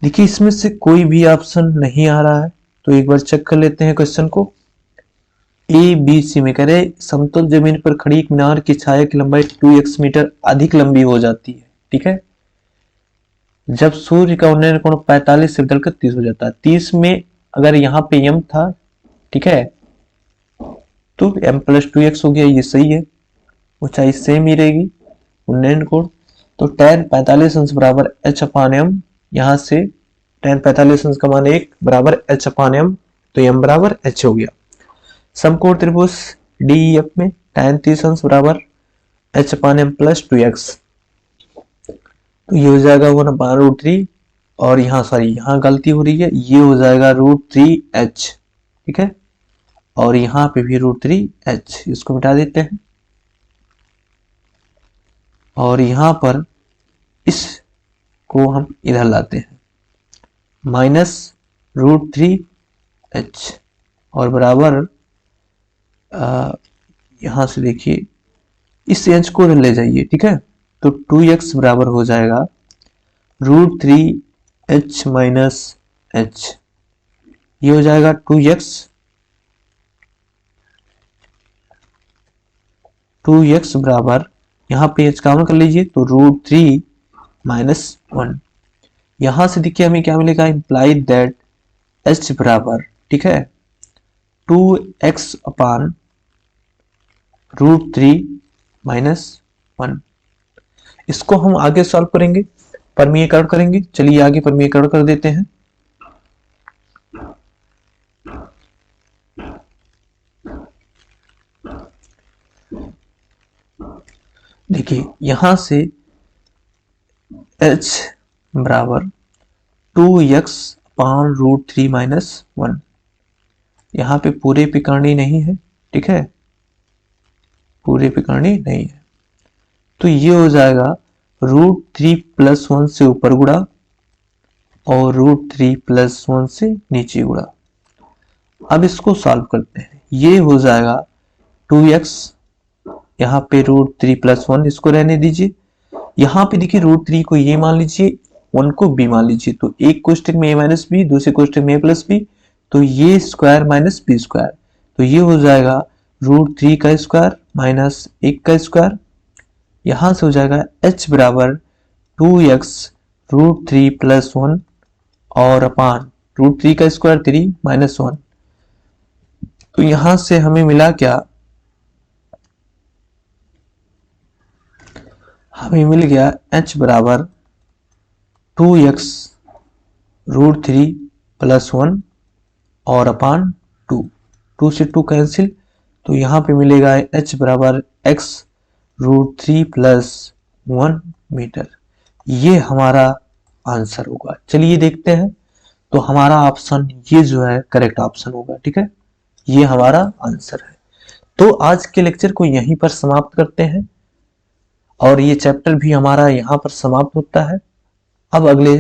देखिए इसमें से कोई भी ऑप्शन नहीं आ रहा है तो एक बार चेक कर लेते हैं क्वेश्चन को। ABC में करे समतल जमीन पर खड़ी एक मीनार की छाया की लंबाई 2x मीटर अधिक लंबी हो जाती है, ठीक है, जब सूर्य का उन्नयन कोण 45 से बदलकर 30 हो जाता है। 30 में अगर यहाँ पे m था, ठीक है, तो m प्लस 2x हो गया, ये सही है, ऊंचाई सेम ही रहेगी, उन्नयन कोण। तो tan 45 अंश बराबर h अपान m, यहां से tan 45 अंश का मान 1 बराबर h अपान m, तो m बराबर h हो गया। समकोण त्रिभुज DEF में tan 30 अंश बराबर h अपान m प्लस 2x, तो ये हो जाएगा 1/√3 और यहाँ सॉरी यहाँ गलती हो रही है, ये हो जाएगा √3h, ठीक है, और यहाँ पे भी √3h, इसको मिटा देते हैं और यहाँ पर इसको हम इधर लाते हैं, माइनस √3h और बराबर यहाँ से देखिए इस h को ले जाइए, ठीक है, तो 2x बराबर हो जाएगा √3h माइनस h, ये हो जाएगा 2x बराबर यहाँ पे h काउंट कर लीजिए तो √3 माइनस 1। यहां से देखिए हमें क्या मिलेगा, इंप्लाइड दैट h बराबर, ठीक है, 2x अपान √3 माइनस 1। इसको हम आगे सॉल्व करेंगे, परमीयकरण करेंगे। चलिए आगे परमीयकरण कर देते हैं। देखिए यहां से h बराबर 2x अपान √3 माइनस 1, यहाँ पे पूरे पे करनी नहीं है, ठीक है, पूरे पे करनी नहीं है, तो ये हो जाएगा √3 प्लस 1 से ऊपर गुणा और √3 प्लस 1 से नीचे गुणा। अब इसको सॉल्व करते हैं, ये हो जाएगा 2x, यहाँ पे √3 प्लस 1, इसको रहने दीजिए। यहाँ पे देखिए √3 को ये मान लीजिए, 1 को b मान लीजिए, तो एक कोष्टक में a माइनस बी, दूसरे कोष्टक में a प्लस बी, तो ये स्क्वायर माइनस बी स्क्वायर, तो ये हो जाएगा √3 का स्क्वायर माइनस 1 का स्क्वायर, यहां से हो जाएगा h बराबर 2x √3 प्लस 1 और अपान √3 का स्क्वायर 3 माइनस 1। तो यहां से हमें मिला क्या, हमें मिल गया h बराबर 2x √3 प्लस 1 और अपान 2, 2 से 2 कैंसिल, तो यहाँ पे मिलेगा h बराबर x √3 प्लस 1 मीटर। ये हमारा आंसर होगा। चलिए देखते हैं, तो हमारा ऑप्शन ये जो है करेक्ट ऑप्शन होगा। ठीक है, ये हमारा आंसर है। तो आज के लेक्चर को यहीं पर समाप्त करते हैं और ये चैप्टर भी हमारा यहाँ पर समाप्त होता है। अब अगले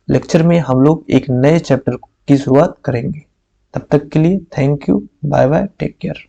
लेक्चर में हम लोग एक नए चैप्टर की शुरुआत करेंगे। तब तक के लिए thank you, bye bye, take care.